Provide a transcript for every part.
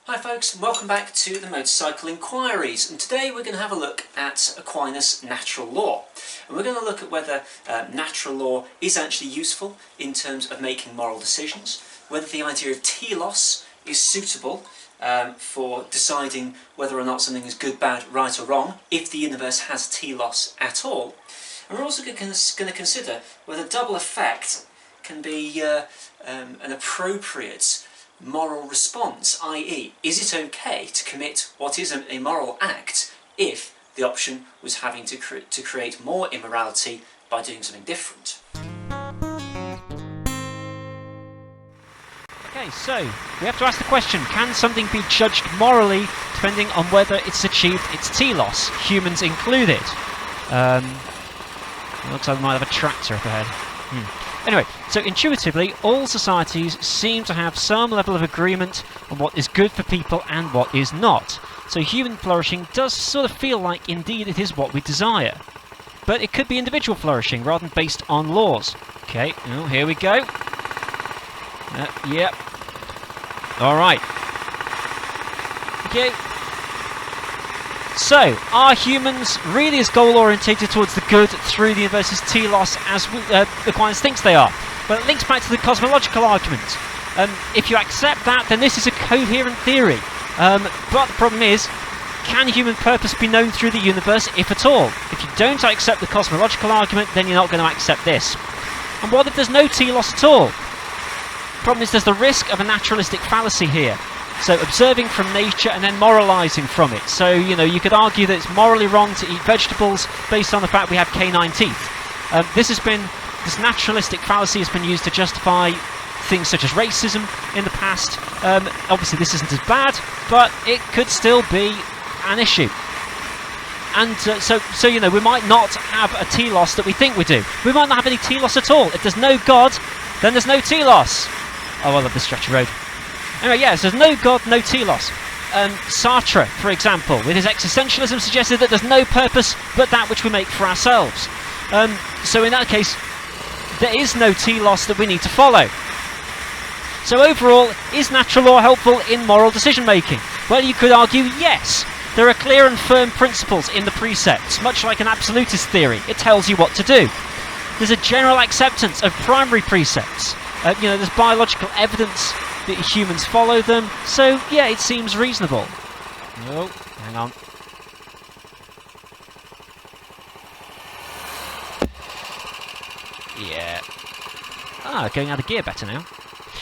Hi folks, and welcome back to the Motorcycle Enquiries, and today we're going to have a look at Aquinas Natural Law. And we're going to look at whether natural law is actually useful in terms of making moral decisions, whether the idea of telos is suitable for deciding whether or not something is good, bad, right or wrong, if the universe has telos at all. And we're also going to consider whether double effect can be an appropriate moral response, i.e. is it okay to commit what is a moral act if the option was having to create more immorality by doing something different. Okay, so we have to ask the question, can something be judged morally depending on whether it's achieved its telos, humans included? It looks like we might have a tractor up ahead. Anyway, so intuitively, all societies seem to have some level of agreement on what is good for people and what is not. So human flourishing does sort of feel like indeed it is what we desire. But it could be individual flourishing rather than based on laws. Okay, oh, here we go. Yep. Alright. Okay. So, are humans really as goal-orientated towards the good through the universe's telos as Aquinas thinks they are? Well, it links back to the cosmological argument. If you accept that, then this is a coherent theory. But the problem is, can human purpose be known through the universe, if at all? If you don't accept the cosmological argument, then you're not going to accept this. And what if there's no telos at all? The problem is there's the risk of a naturalistic fallacy here. So observing from nature and then moralising from it. So, you know, you could argue that it's morally wrong to eat vegetables based on the fact we have canine teeth. This naturalistic fallacy has been used to justify things such as racism in the past. Obviously this isn't as bad, but it could still be an issue. And so you know, we might not have a telos that we think we do. We might not have any telos at all. If there's no God, then there's no telos. Oh, I love this stretch of road. Anyway, yes, there's no God, no telos. Sartre, for example, with his existentialism, suggested that there's no purpose but that which we make for ourselves. So in that case, there is no telos that we need to follow. So overall, is natural law helpful in moral decision making? Well, you could argue yes. There are clear and firm principles in the precepts, much like an absolutist theory. It tells you what to do. There's a general acceptance of primary precepts. You know, there's biological evidence that humans follow them, so yeah, it seems reasonable. Oh, hang on. Yeah. Going out of gear better now.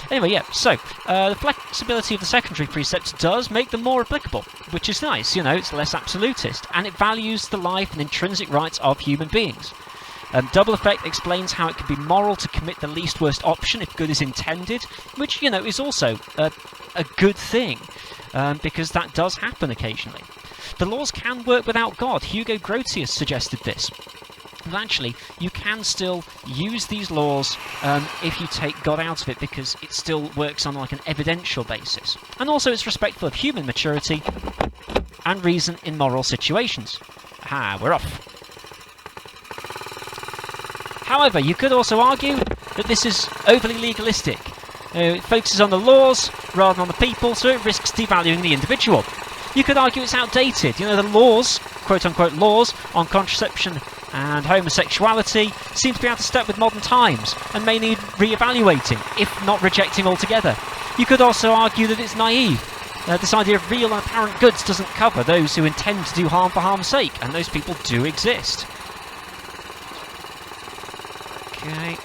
Anyway, yeah, so, the flexibility of the secondary precepts does make them more applicable, which is nice, you know, it's less absolutist, and it values the life and intrinsic rights of human beings. Double effect explains how it can be moral to commit the least worst option if good is intended, which, you know, is also a good thing, because that does happen occasionally. The laws can work without God. Hugo Grotius suggested this. And actually, you can still use these laws if you take God out of it, because it still works on like an evidential basis. And also it's respectful of human maturity and reason in moral situations. We're off. However, you could also argue that this is overly legalistic. It focuses on the laws rather than on the people, so it risks devaluing the individual. You could argue it's outdated. You know, the laws, quote-unquote laws, on contraception and homosexuality seem to be out of step with modern times and may need re-evaluating, if not rejecting altogether. You could also argue that it's naive. This idea of real and apparent goods doesn't cover those who intend to do harm for harm's sake, and those people do exist. Okay.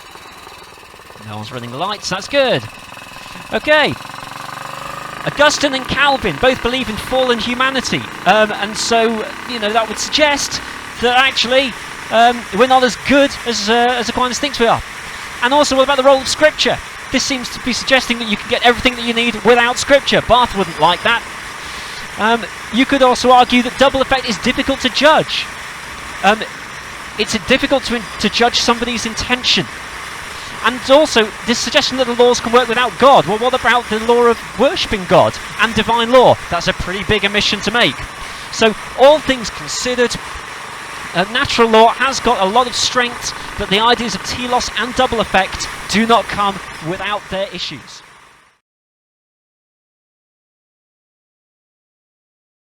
No one's running the lights, that's good. Okay. Augustine and Calvin both believe in fallen humanity. And so, you know, that would suggest that actually we're not as good as Aquinas thinks we are. And also, what about the role of Scripture? This seems to be suggesting that you can get everything that you need without Scripture. Barth wouldn't like that. You could also argue that double effect is difficult to judge. It's difficult to judge somebody's intention. And also, this suggestion that the laws can work without God. Well, what about the law of worshipping God and divine law? That's a pretty big omission to make. So, all things considered, natural law has got a lot of strength, but the ideas of telos and double effect do not come without their issues.